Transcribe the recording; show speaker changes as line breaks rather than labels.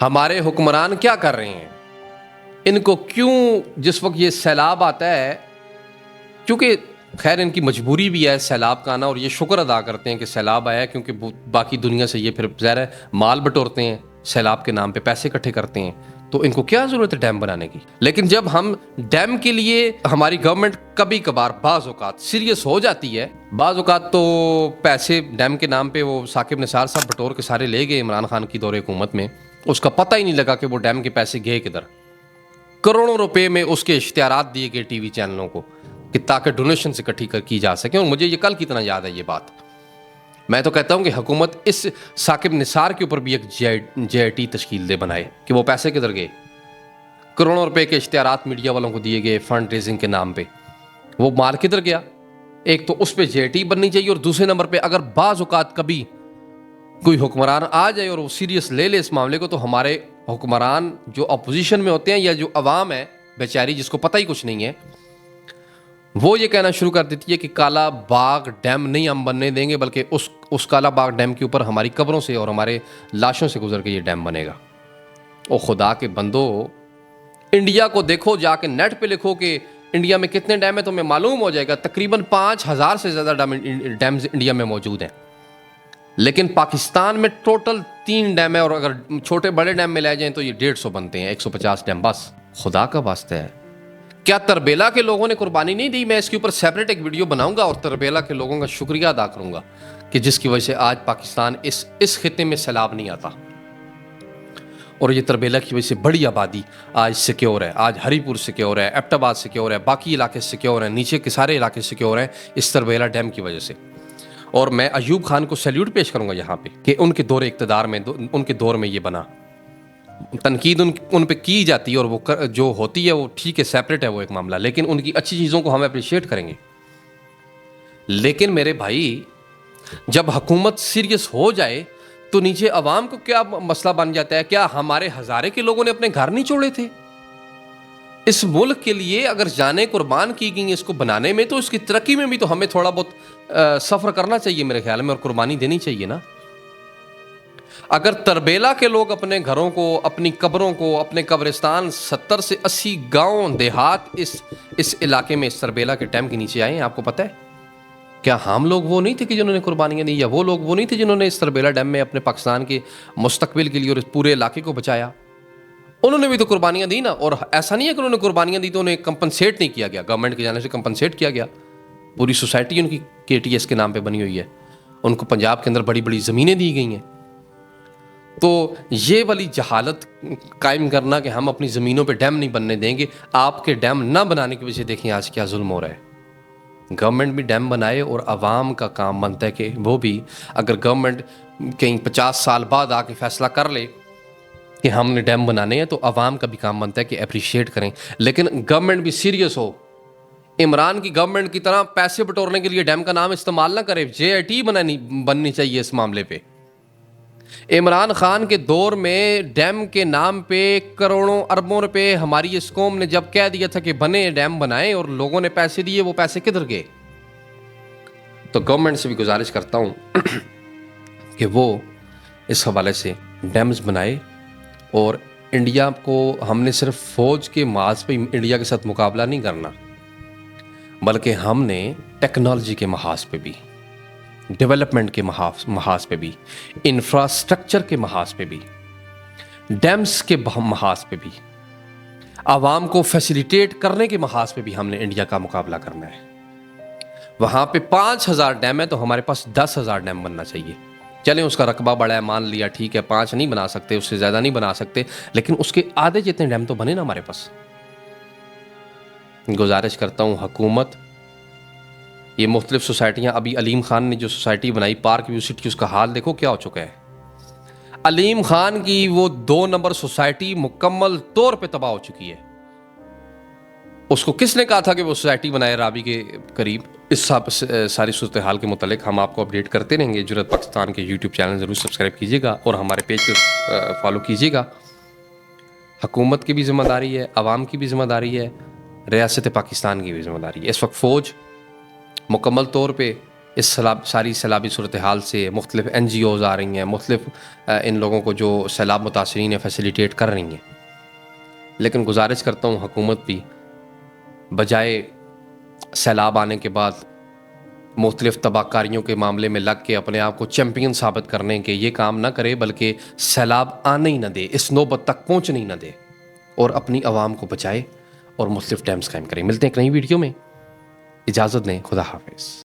ہمارے حکمران کیا کر رہے ہیں؟ ان کو کیوں جس وقت یہ سیلاب آتا ہے، کیونکہ خیر ان کی مجبوری بھی ہے سیلاب کا آنا، اور یہ شکر ادا کرتے ہیں کہ سیلاب آیا، کیونکہ باقی دنیا سے یہ پھر ظاہر ہے مال بٹورتے ہیں، سیلاب کے نام پہ پیسے اکٹھے کرتے ہیں، تو ان کو کیا ضرورت ہے ڈیم بنانے کی؟ لیکن جب ہم ڈیم کے لیے ہماری گورنمنٹ کبھی کبھار بعض اوقات سیریس ہو جاتی ہے، بعض اوقات تو پیسے ڈیم کے نام پہ وہ ثاقب نثار صاحب بٹور کے سارے لے گئے عمران خان کی دور حکومت میں، اس کا پتہ ہی نہیں لگا کہ وہ ڈیم کے پیسے گئے کدھر۔ کروڑوں روپے میں اس کے اشتہارات دیے گئے ٹی وی چینلوں کو کہ تاکہ ڈونیشن سے اکٹھی کی جا سکے، اور مجھے یہ کل کی طرح یاد ہے یہ بات۔ میں تو کہتا ہوں کہ حکومت اس ثاقب نثار کے اوپر بھی ایک جے آئی ٹی تشکیل دے بنائے کہ وہ پیسے کدھر گئے، کروڑوں روپے کے اشتہارات میڈیا والوں کو دیے گئے فنڈ ریزنگ کے نام پہ، وہ مال کدھر گیا؟ ایک تو اس پہ جے آئی ٹی بننی چاہیے، اور دوسرے نمبر پہ اگر بعض اوقات کبھی کوئی حکمران آ جائے اور وہ سیریس لے لے اس معاملے کو، تو ہمارے حکمران جو اپوزیشن میں ہوتے ہیں یا جو عوام ہے بیچاری جس کو پتہ ہی کچھ نہیں ہے، وہ یہ کہنا شروع کر دیتی ہے کہ کالا باغ ڈیم نہیں ہم بننے دیں گے، بلکہ اس کالا باغ ڈیم کے اوپر ہماری قبروں سے اور ہمارے لاشوں سے گزر کے یہ ڈیم بنے گا۔ او خدا کے بندو، انڈیا کو دیکھو، جا کے نیٹ پہ لکھو کہ انڈیا میں کتنے ڈیم ہیں، تمہیں معلوم ہو جائے گا تقریباً 5000 سے زیادہ ڈیمز انڈیا میں موجود ہیں، لیکن پاکستان میں ٹوٹل 3 ڈیم ہے، اور اگر چھوٹے بڑے ڈیم میں لے جائیں تو یہ 150 بنتے ہیں، 150 ڈیم بس۔ خدا کا واسطہ ہے، کیا تربیلا کے لوگوں نے قربانی نہیں دی؟ میں اس کے اوپر سیپریٹ ایک ویڈیو بناؤں گا اور تربیلا کے لوگوں کا شکریہ ادا کروں گا کہ جس کی وجہ سے آج پاکستان اس خطے میں سیلاب نہیں آتا، اور یہ تربیلا کی وجہ سے بڑی آبادی آج سیکیور ہے، آج ہری پور سیکیور ہے، ایبٹ آباد سیکیور ہے، باقی علاقے سیکیور ہیں، نیچے کے سارے علاقے سیکیور ہیں اس تربیلا ڈیم کی وجہ سے۔ اور میں ایوب خان کو سیلیوٹ پیش کروں گا یہاں پہ کہ ان کے دور اقتدار میں، ان کے دور میں یہ بنا۔ تنقید ان پہ کی جاتی ہے، اور وہ جو ہوتی ہے وہ ٹھیک ہے، سیپریٹ ہے وہ ایک معاملہ، لیکن ان کی اچھی چیزوں کو ہم اپریشیٹ کریں گے۔ لیکن میرے بھائی، جب حکومت سیریس ہو جائے تو نیچے عوام کو کیا مسئلہ بن جاتا ہے؟ کیا ہمارے ہزارے کے لوگوں نے اپنے گھر نہیں چھوڑے تھے؟ اس ملک کے لیے اگر جانیں قربان کی گئی اس کو بنانے میں، تو اس کی ترقی میں بھی تو ہمیں تھوڑا بہت سفر کرنا چاہیے میرے خیال میں، اور قربانی دینی چاہیے نا۔ اگر تربیلا کے لوگ اپنے گھروں کو، اپنی قبروں کو، اپنے قبرستان 70 سے 80 گاؤں دیہات اس علاقے میں اس تربیلا کے ڈیم کے نیچے آئے ہیں، آپ کو پتہ ہے کیا ہم لوگ وہ نہیں تھے کہ جنہوں نے قربانیاں دی، یا وہ لوگ وہ نہیں تھے جنہوں نے اس تربیلا ڈیم میں اپنے پاکستان کے مستقبل کے لیے اور اس پورے علاقے کو بچایا؟ انہوں نے بھی تو قربانیاں دی نا، اور ایسا نہیں ہے کہ انہوں نے قربانیاں دی تو انہیں کمپنسیٹ نہیں کیا گیا، گورنمنٹ کی جانب سے کمپنسیٹ کیا گیا۔ پوری سوسائٹی ان کی KTS کے نام پہ بنی ہوئی ہے، ان کو پنجاب کے اندر بڑی بڑی زمینیں دی گئی ہیں۔ تو یہ والی جہالت قائم کرنا کہ ہم اپنی زمینوں پہ ڈیم نہیں بننے دیں گے، آپ کے ڈیم نہ بنانے کی وجہ سے دیکھیں آج کیا ظلم ہو رہا ہے۔ گورنمنٹ بھی ڈیم بنائے، اور عوام کا کام بنتا ہے کہ وہ بھی، اگر گورنمنٹ کہیں 50 سال بعد آ کے فیصلہ کر لے کہ ہم نے ڈیم بنانے ہیں، تو عوام کا بھی کام بنتا ہے کہ اپریشیٹ کریں، لیکن گورنمنٹ بھی سیریس ہو۔ عمران کی گورنمنٹ کی طرح پیسے بٹورنے کے لیے ڈیم کا نام استعمال نہ کرے، JIT بننی چاہیے اس معاملے پہ۔ عمران خان کے دور میں ڈیم کے نام پہ کروڑوں اربوں روپے ہماری اس قوم نے جب کہہ دیا تھا کہ بنے ڈیم بنائیں، اور لوگوں نے پیسے دیے، وہ پیسے کدھر گئے؟ تو گورنمنٹ سے بھی گزارش کرتا ہوں کہ وہ اس حوالے سے ڈیمز بنائے، اور انڈیا کو ہم نے صرف فوج کے محاذ پہ انڈیا کے ساتھ مقابلہ نہیں کرنا، بلکہ ہم نے ٹیکنالوجی کے محاذ پہ بھی، ڈیولپمنٹ کے محاذ پہ بھی، انفراسٹرکچر کے محاذ پہ بھی، ڈیمز کے محاذ پہ بھی، عوام کو فیسیلیٹیٹ کرنے کے محاذ پہ بھی ہم نے انڈیا کا مقابلہ کرنا ہے۔ وہاں پہ 5000 ڈیم ہے تو ہمارے پاس 10,000 ڈیم بننا چاہیے۔ چلیں اس کا رقبہ بڑا ہے، مان لیا، ٹھیک ہے، 5 نہیں بنا سکتے، اس سے زیادہ نہیں بنا سکتے، لیکن اس کے آدھے جتنے ڈیم تو بنے نا ہمارے پاس۔ گزارش کرتا ہوں حکومت، یہ مختلف سوسائٹیاں، ابھی علیم خان نے جو سوسائٹی بنائی پارک ویو سٹی، اس کا حال دیکھو کیا ہو چکا ہے۔ علیم خان کی وہ 2 نمبر سوسائٹی مکمل طور پہ تباہ ہو چکی ہے۔ اس کو کس نے کہا تھا کہ وہ سوسائٹی بنائے رابی کے قریب؟ اس ساری صورتحال کے متعلق ہم آپ کو اپڈیٹ کرتے رہیں گے۔ جرأت پاکستان کے YouTube چینل ضرور سبسکرائب کیجیے گا اور ہمارے پیج کو فالو کیجیے گا۔ حکومت کی بھی ذمہ داری ہے، عوام کی بھی ذمہ داری ہے، ریاست پاکستان کی بھی ذمہ داری ہے۔ اس وقت فوج مکمل طور پہ اس ساری سیلابی صورتحال سے مختلف NGOs آ رہی ہیں، مختلف ان لوگوں کو جو سیلاب متاثرین ہیں فیسیلیٹیٹ کر رہی ہیں، لیکن گزارش کرتا ہوں حکومت بھی بجائے سیلاب آنے کے بعد مختلف تباہ کاریوں کے معاملے میں لگ کے اپنے آپ کو چیمپئن ثابت کرنے کے یہ کام نہ کرے، بلکہ سیلاب آنے ہی نہ دے، اس نوبت تک پہنچنے ہی نہ دے، اور اپنی عوام کو بچائے اور مختلف ڈیمز قائم کرے۔ ملتے ہیں ایک نئی ویڈیو میں، اجازت دیں، خدا حافظ۔